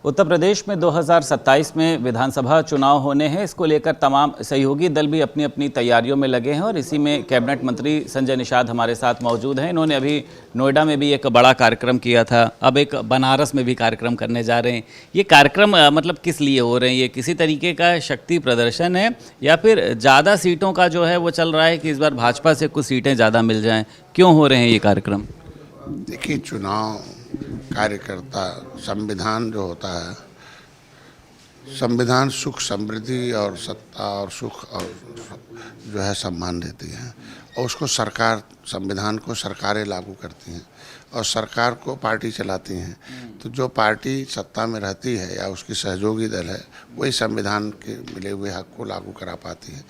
उत्तर प्रदेश में 2027 में विधानसभा चुनाव होने हैं। इसको लेकर तमाम सहयोगी दल भी अपनी अपनी तैयारियों में लगे हैं और इसी में कैबिनेट मंत्री संजय निषाद हमारे साथ मौजूद हैं। इन्होंने अभी नोएडा में भी एक बड़ा कार्यक्रम किया था, अब एक बनारस में भी कार्यक्रम करने जा रहे हैं। ये कार्यक्रम मतलब किस लिए हो रहे हैं? ये किसी तरीके का शक्ति प्रदर्शन है या फिर ज़्यादा सीटों का जो है वो चल रहा है कि इस बार भाजपा से कुछ सीटें ज़्यादा मिल जाएँ? क्यों हो रहे हैं ये कार्यक्रम? देखिए, चुनाव कार्यकर्ता संविधान जो होता है, संविधान सुख समृद्धि और सत्ता और सुख और जो है सम्मान देती है और उसको सरकार, संविधान को सरकारें लागू करती हैं और सरकार को पार्टी चलाती हैं। तो जो पार्टी सत्ता में रहती है या उसकी सहयोगी दल है, वही संविधान के मिले हुए हक को लागू करा पाती है।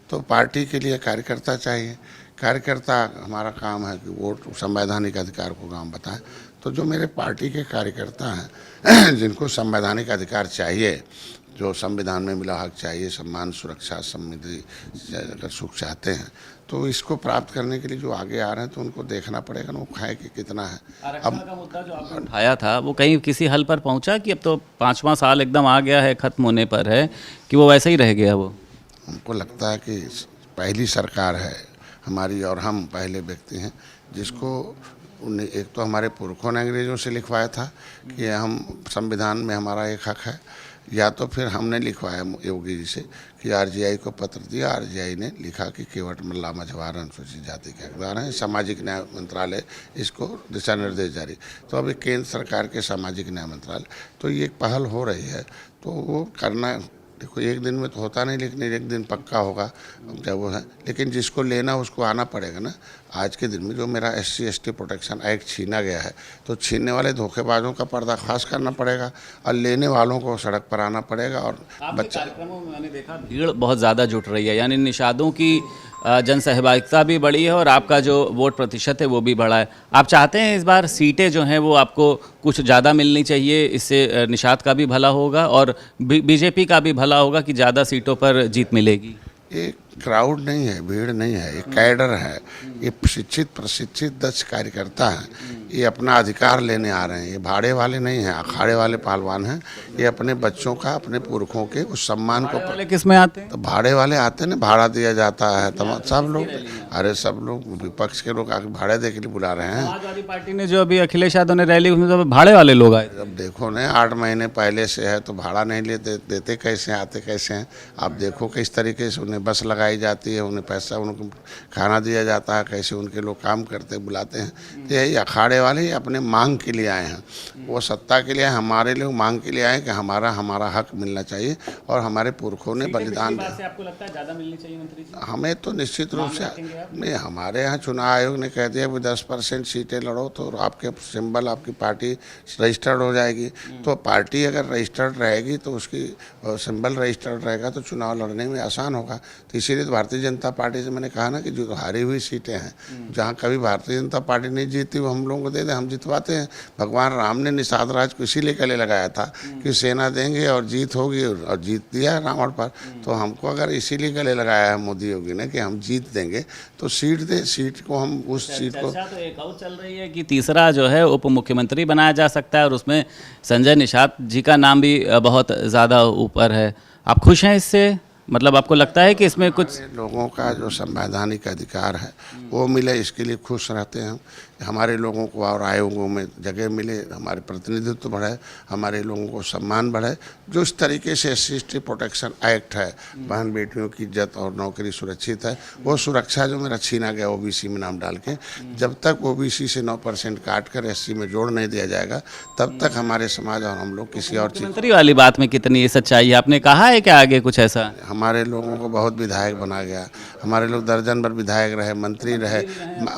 तो पार्टी के लिए कार्यकर्ता चाहिए। कार्यकर्ता हमारा काम है कि वोट संवैधानिक अधिकार को काम बताएं। तो जो मेरे पार्टी के कार्यकर्ता हैं जिनको संवैधानिक अधिकार चाहिए, जो संविधान में मिला हक चाहिए, सम्मान, सुरक्षा, समृद्धि, अगर सुख चाहते हैं तो इसको प्राप्त करने के लिए जो आगे आ रहे हैं तो उनको देखना पड़ेगा ना वो खाए कि कितना है। आरक्षण का मुद्दा जो आपने उठाया था वो कहीं किसी हल पर पहुंचा कि अब तो 5वां साल एकदम आ गया है, खत्म होने पर है, कि वो वैसे ही रह गया? वो हमको लगता है कि पहली सरकार है हमारी और हम पहले व्यक्ति हैं जिसको एक तो हमारे पुरखों ने अंग्रेज़ों से लिखवाया था कि हम संविधान में हमारा एक हक है, या तो फिर हमने लिखवाया योगी जी से कि आरजीआई को पत्र दिया, आरजीआई ने लिखा कि केवट मल्ला मझवार अनुसूचित जाति के हकदार हैं। सामाजिक न्याय मंत्रालय इसको दिशा निर्देश जारी, तो अभी केंद्र सरकार के सामाजिक न्याय मंत्रालय, तो ये एक पहल हो रही है। तो वो करना, देखो एक दिन में तो होता नहीं, लेकिन एक दिन पक्का होगा जब वो है। लेकिन जिसको लेना उसको आना पड़ेगा ना। आज के दिन में जो मेरा SC/ST प्रोटेक्शन एक्ट छीना गया है, तो छीनने वाले धोखेबाजों का पर्दाफाश करना पड़ेगा और लेने वालों को सड़क पर आना पड़ेगा। और बच्चा कार्यक्रमों में मैंने देखा भीड़ बहुत ज़्यादा जुट रही है, यानी निषादों की जन सहभागिता भी बढ़ी है और आपका जो वोट प्रतिशत है वो भी बढ़ा है। आप चाहते हैं इस बार सीटें जो हैं वो आपको कुछ ज़्यादा मिलनी चाहिए, इससे निषाद का भी भला होगा और बीजेपी का भी भला होगा कि ज़्यादा सीटों पर जीत मिलेगी? ये क्राउड नहीं है, भीड़ नहीं है, ये कैडर है, ये शिक्षित प्रशिक्षित दक्ष कार्यकर्ता हैं। ये अपना अधिकार लेने आ रहे हैं, ये भाड़े वाले नहीं हैं, अखाड़े वाले पहलवान हैं। ये अपने बच्चों का, अपने पुरखों के उस सम्मान को। वाले किस में आते हैं? तो भाड़े वाले आते हैं ना, भाड़ा दिया जाता है तमाम सब लोग। अरे सब लोग, विपक्ष के लोग आके भाड़े दे के लिए बुला रहे हैं। समाजवादी पार्टी ने जो अभी अखिलेश यादव ने रैली, उसमें तो भाड़े वाले लोग आए। अब देखो ना, 8 महीने पहले से है तो भाड़ा नहीं लेते, देते कैसे, आते कैसे हैं? आप देखो किस तरीके से उन्हें बस लगाई जाती है, उन्हें पैसा, उनको खाना दिया जाता है, कैसे उनके लोग काम करते बुलाते हैं। तो यही अखाड़े वाले अपने मांग के लिए आए हैं, वो सत्ता के लिए, हमारे लोग मांग के लिए आए कि हमारा हक मिलना चाहिए और हमारे पुरखों ने बलिदान दिया। आपको लगता है ज़्यादा मिलनी चाहिए मंत्री जी? हमें तो निश्चित रूप से नहीं, हमारे यहाँ चुनाव आयोग ने कह दिया कि 10% सीटें लड़ो तो आपके सिंबल, आपकी पार्टी रजिस्टर्ड हो जाएगी। तो पार्टी अगर रजिस्टर्ड रहेगी तो उसकी सिंबल रजिस्टर्ड रहेगा तो चुनाव लड़ने में आसान होगा। तो इसीलिए तो भारतीय जनता पार्टी से मैंने कहा ना कि जो हारी हुई सीटें हैं, जहाँ कभी भारतीय जनता पार्टी नहीं जीती, वो हम लोगों को दे दें, हम जितवाते हैं। भगवान राम ने निषाद राज को इसीलिए गले लगाया था कि सेना देंगे और जीत होगी, और जीत दिया रावण पर। तो हमको अगर इसीलिए गले लगाया है मोदी योगी ने कि हम जीत देंगे, तो सीट दे, सीट को हम उस सीट को। तो एक और चल रही है कि तीसरा जो है उप मुख्यमंत्री बनाया जा सकता है और उसमें संजय निषाद जी का नाम भी बहुत ज़्यादा ऊपर है। आप खुश हैं इससे? मतलब आपको लगता है कि इसमें कुछ लोगों का जो संवैधानिक अधिकार है वो मिले, इसके लिए खुश रहते हैं हम। हमारे लोगों को और आयोगों में जगह मिले, हमारे प्रतिनिधित्व बढ़े, हमारे लोगों को सम्मान बढ़े। जो इस तरीके से SC/ST प्रोटेक्शन एक्ट है, बहन बेटियों की इज्जत और नौकरी सुरक्षित है, वो सुरक्षा जो मेरा छीना गया OBC में नाम डाल के, जब तक OBC से 9% काट कर SC में जोड़ नहीं दिया जाएगा, तब तक हमारे समाज और हम लोग किसी और चीज़। मंत्री वाली बात में कितनी सच्चाई है? आपने कहा है कि आगे कुछ ऐसा? हमारे लोगों को बहुत विधायक बना गया, हमारे लोग दर्जन भर विधायक रहे, मंत्री रहे,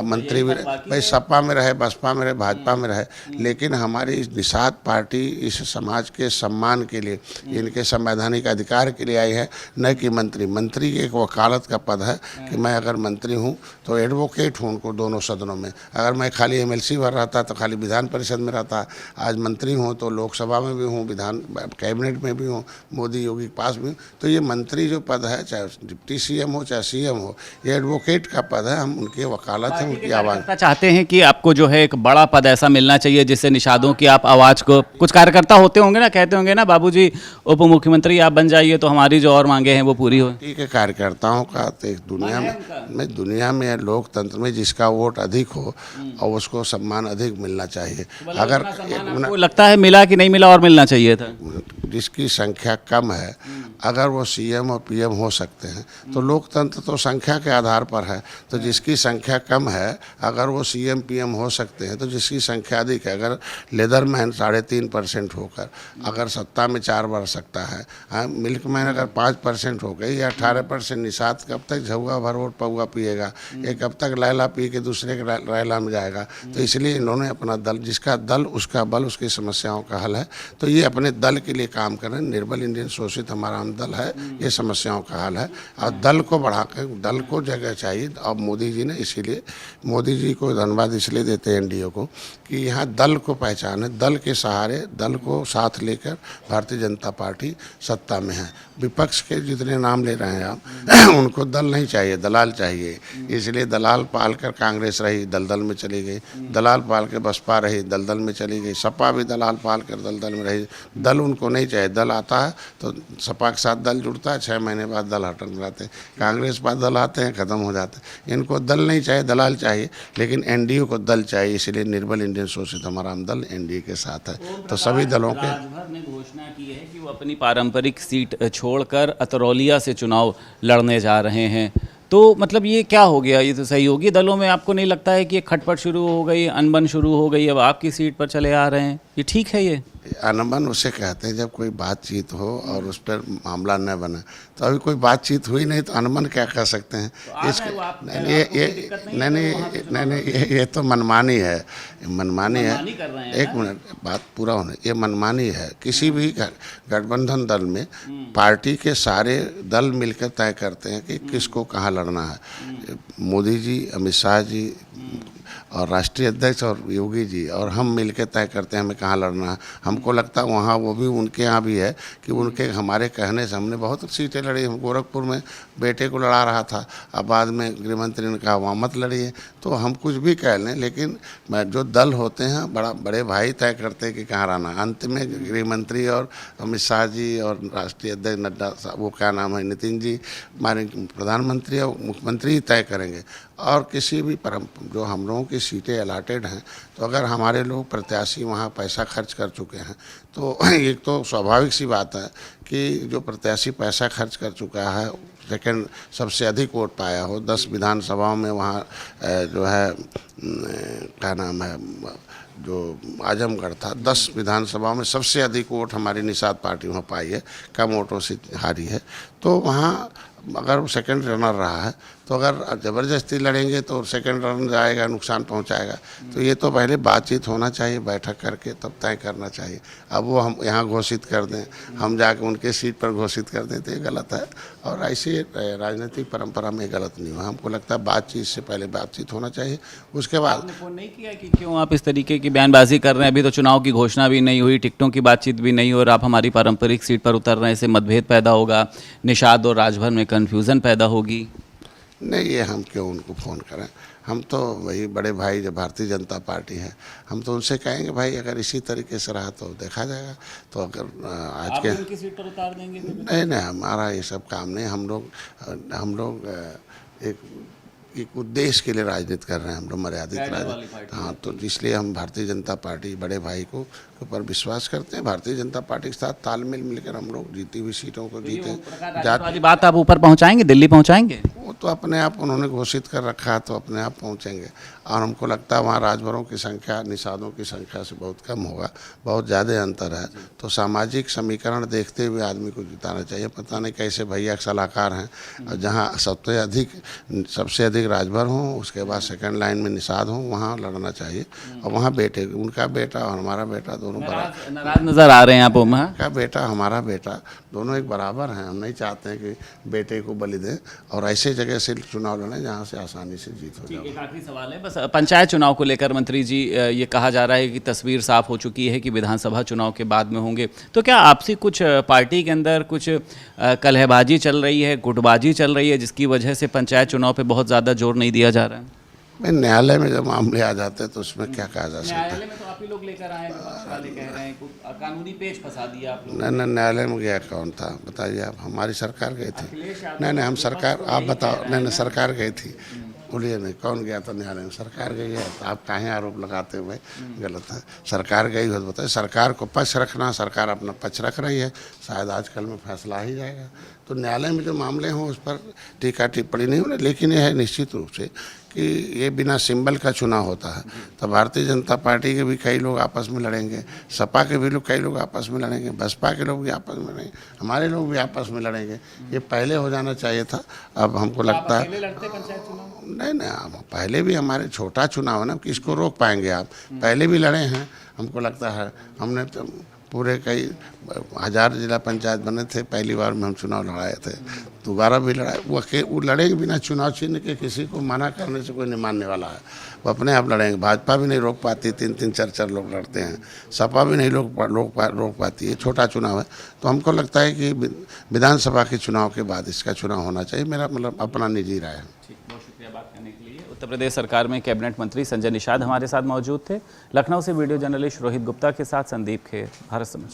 मंत्री भी रहे, भाई सपा में रहे, बसपा में रहे, भाजपा में रहे। लेकिन हमारी निषाद पार्टी इस समाज के सम्मान के लिए, इनके संवैधानिक अधिकार के लिए आई है, न कि मंत्री की एक वकालत का पद है कि मैं अगर मंत्री हूँ तो एडवोकेट हूँ उनको दोनों सदनों में। अगर मैं खाली MLC भर रहता तो खाली विधान परिषद में रहता, आज मंत्री हूँ तो लोकसभा में भी हूँ, विधान कैबिनेट में भी हूँ, मोदी योगी के पास भी हूँ। तो ये मंत्री जो पद है, चाहे डिप्टी CM हो चाहे CM हो, ये एडवोकेट का पद है। हम उनके वकालत हैं, उनकी आवाज़ चाहते हैं कि आपको जो है एक बड़ा पद ऐसा मिलना चाहिए जिससे निषादों की आप आवाज़ को, कुछ कार्यकर्ता होते होंगे ना, कहते होंगे ना बाबूजी उप मुख्यमंत्री आप बन जाइए तो हमारी जो और मांगे हैं वो पूरी हो। ठीक है, कार्यकर्ताओं का तो एक दुनिया में लोकतंत्र में जिसका वोट अधिक हो और उसको सम्मान अधिक मिलना चाहिए। अगर आपको लगता है मिला कि नहीं मिला और मिलना चाहिए था? जिसकी संख्या कम है अगर वो सीएम और पीएम हो सकते हैं तो लोकतंत्र तो संख्या के आधार पर है। तो जिसकी संख्या कम है अगर वो सीएम पीएम हो सकते हैं तो जिसकी संख्या अधिक है, अगर लेदरमैन 3.5% होकर अगर सत्ता में 4 बढ़ सकता है, हाँ, मिल्कमैन अगर 5% हो गई या 18%, निषाद कब तक झुआ भर वोट पौआ पिएगा, ये कब तक लैला पी के दूसरे के लैला में जाएगा। तो इसलिए इन्होंने अपना दल, जिसका दल उसका बल, उसकी समस्याओं का हल है, तो ये अपने दल के लिए काम कर रहे हैं। निर्बल इंडियन शोषित हमारा दल है, ये समस्याओं का हल है और दल को बढ़ाकर दल को जगह चाहिए। अब मोदी जी ने, इसीलिए मोदी जी को धन्यवाद इसलिए देते हैं एनडीए को कि यहाँ दल को पहचाने, दल के सहारे, दल को साथ लेकर भारतीय जनता पार्टी सत्ता में है। विपक्ष के जितने नाम ले रहे हैं आप उनको दल नहीं चाहिए, दलाल चाहिए। इसलिए दलाल पाल कर कांग्रेस रही, दलदल में चली गई, दलाल पाल के बसपा रही, दलदल में चली गई, सपा भी दलाल पाल कर दलदल में रही। दल उनको नहीं चाहिए। दल आता है तो सपा के साथ दल जुड़ता है, 6 महीने बाद दल हटन जाते हैं, कांग्रेस पास दल आते हैं, ख़त्म हो जाते हैं। इनको दल नहीं चाहिए, दलाल चाहिए, लेकिन एनडीए को दल चाहिए। इसलिए निर्बल इंडियन शोषित हमारा दल एनडीए के साथ है। तो सभी दलों के राजभर ने घोषणा की है कि वो अपनी पारंपरिक सीट छोड़कर अतरौलिया से चुनाव लड़ने जा रहे हैं। तो मतलब ये क्या हो गया? ये तो सहयोगी दलों में आपको नहीं लगता है कि ये खटपट शुरू हो गई, अनबन शुरू हो गई, अब आपकी सीट पर चले आ रहे हैं? ये ठीक है? ये अनबन उसे कहते हैं जब कोई बातचीत हो और उस पर मामला न बने। तो अभी कोई बातचीत हुई नहीं तो अनबन क्या कह सकते हैं? ये तो मनमानी है, मनमानी है। एक मिनट, बात पूरा होने, ये मनमानी है। किसी भी गठबंधन दल में पार्टी के सारे दल मिलकर तय करते हैं कि किसको कहाँ लड़ना है। मोदी जी, अमित शाह जी और राष्ट्रीय अध्यक्ष और योगी जी और हम मिलकर तय करते हैं हमें कहाँ लड़ना है। हमको लगता है वहाँ वो भी उनके यहाँ भी है कि उनके हमारे कहने से हमने बहुत सीटें लड़ी। हम गोरखपुर में बेटे को लड़ा रहा था, अब बाद में गृह मंत्री ने कहा वहाँ मत लड़िए। तो हम कुछ भी कह लें, लेकिन जो दल होते हैं बड़े भाई तय करते हैं कि कहाँ रहना। अंत में गृह मंत्री और अमित शाह जी और राष्ट्रीय अध्यक्ष नड्डा, वो क्या नाम है, नितिन जी, हमारे प्रधानमंत्री और मुख्यमंत्री तय करेंगे। और किसी भी जो हम लोगों की सीटें अलाटेड हैं, तो अगर हमारे लोग प्रत्याशी वहाँ पैसा खर्च कर चुके हैं तो एक तो स्वाभाविक सी बात है कि जो प्रत्याशी पैसा खर्च कर चुका है, सेकंड सबसे अधिक वोट पाया हो, 10 विधानसभाओं में वहाँ जो है क्या नाम है, जो आजमगढ़ था, 10 विधानसभाओं में सबसे अधिक वोट हमारी निषाद पार्टी वहाँ पाई है, कम वोटों से हारी है। तो वहाँ अगर वो सेकंड रनर रहा है तो अगर ज़बरदस्ती लड़ेंगे तो सेकंड रन जाएगा, नुकसान पहुंचाएगा। तो ये तो पहले बातचीत होना चाहिए, बैठक करके तब तय करना चाहिए। अब वो हम यहाँ घोषित कर दें, हम जाके उनके सीट पर घोषित कर दें, तो ये गलत है। और ऐसी राजनीतिक परंपरा में गलत नहीं हुआ। हमको लगता है बातचीत से पहले बातचीत होना चाहिए, उसके बाद। आपने फोन नहीं किया कि क्यों आप इस तरीके की बयानबाजी कर रहे हैं? अभी तो चुनाव की घोषणा भी नहीं हुई, टिकटों की बातचीत भी नहीं, और आप हमारी पारंपरिक सीट पर उतर रहे हैं, इससे मतभेद पैदा होगा, निषाद और राजभर में कन्फ्यूज़न पैदा होगी। नहीं, ये हम क्यों उनको फ़ोन करें? हम तो वही बड़े भाई जो भारतीय जनता पार्टी है, हम तो उनसे कहेंगे भाई अगर इसी तरीके से रहा तो देखा जाएगा। तो अगर आज के उनकी सीट पर उतार देंगे? नहीं, हमारा ये सब काम नहीं। हम लोग एक उद्देश्य के लिए राजनीति कर रहे हैं, हम लोग मर्यादित राजनीति। हाँ, तो इसलिए हम भारतीय जनता पार्टी बड़े भाई को ऊपर विश्वास करते हैं। भारतीय जनता पार्टी के साथ तालमेल मिलकर हम लोग जीती हुई सीटों को जीते। वाली बात आप ऊपर पहुंचाएंगे, दिल्ली पहुंचाएंगे? वो तो अपने आप उन्होंने घोषित कर रखा है, तो अपने आप पहुंचेंगे। और हमको लगता है वहाँ राजभरों की संख्या निषादों की संख्या से बहुत कम होगा, बहुत ज़्यादा अंतर है। तो सामाजिक समीकरण देखते हुए आदमी को जिताना चाहिए। पता नहीं कैसे भैया सलाहकार हैं, और जहाँ सबसे अधिक राजभर हों, उसके बाद सेकंड लाइन में निषाद हों, वहाँ लड़ना चाहिए। और वहाँ बेटे, उनका बेटा और हमारा बेटा दोनों बराबर नाराज नजर आ रहे हैं आप? का बेटा, हमारा बेटा, दोनों एक बराबर हैं। हम नहीं चाहते हैं कि बेटे को बलि दें और ऐसे जगह से चुनाव लड़ें जहाँ से आसानी से जीत हो जाए। एक आखिरी सवाल है बस, पंचायत चुनाव को लेकर मंत्री जी, ये कहा जा रहा है कि तस्वीर साफ हो चुकी है कि विधानसभा चुनाव के बाद में होंगे। तो क्या आपसी कुछ पार्टी के अंदर कुछ कलहबाजी चल रही है, गुटबाजी चल रही है, जिसकी वजह से पंचायत चुनाव पे बहुत ज़्यादा जोर नहीं दिया जा रहा है? भाई न्यायालय में जब मामले आ जाते हैं तो उसमें क्या कहा जा सकता है। न्यायालय में तो आप ही लोग लेकर आए, विपक्ष वाले कह रहे हैं कानूनी पेच फंसा दिया आप लोग। नहीं, न्यायालय में गया कौन था बताइए आप? हमारी सरकार गई थी। नहीं, हम सरकार, आप बताओ। नहीं, सरकार गई थी। बोलिए नहीं, कौन गया था न्यायालय में? सरकार गई है, तो आप काहे आरोप लगाते हैं भाई? गलत है। सरकार गई हो तो बताइए। सरकार को पक्ष रखना, सरकार अपना पक्ष रख रही है, शायद आजकल में फैसला ही जाएगा। तो न्यायालय में जो मामले हों उस पर टीका टिप्पणी नहीं होनी, लेकिन यह है निश्चित रूप से कि ये बिना सिंबल का चुनाव होता है। तो भारतीय जनता पार्टी के भी कई लोग आपस में लड़ेंगे, सपा के भी लोग कई लोग आपस में लड़ेंगे, बसपा के लोग भी आपस में लड़ेंगे, हमारे लोग भी आपस में लड़ेंगे। ये पहले हो जाना चाहिए था। अब हमको लगता है नहीं, हम पहले भी हमारे छोटा चुनाव है ना, किसको रोक पाएंगे आप? पहले भी लड़े हैं। हमको लगता है हमने तो पूरे कई 1000 जिला पंचायत बने थे, पहली बार में हम चुनाव लड़ाए थे, दोबारा भी लड़ाए। वो लड़ेंगे बिना चुनाव चिन्ह के, किसी को मना करने से कोई नहीं मानने वाला है। वो अपने आप लड़ेंगे। भाजपा भी नहीं रोक पाती, 3-3 4-4 लोग लड़ते हैं, सपा भी नहीं रोक पाती। ये छोटा चुनाव है। तो हमको लगता है कि विधानसभा के चुनाव के बाद इसका चुनाव होना चाहिए। मेरा मतलब अपना निजी राय है। बहुत शुक्रिया बात करने के लिए। उत्तर प्रदेश सरकार में कैबिनेट मंत्री संजय निषाद हमारे साथ मौजूद थे। लखनऊ से वीडियो जर्नलिस्ट रोहित गुप्ता के साथ संदीप खेर, भारत समाचार।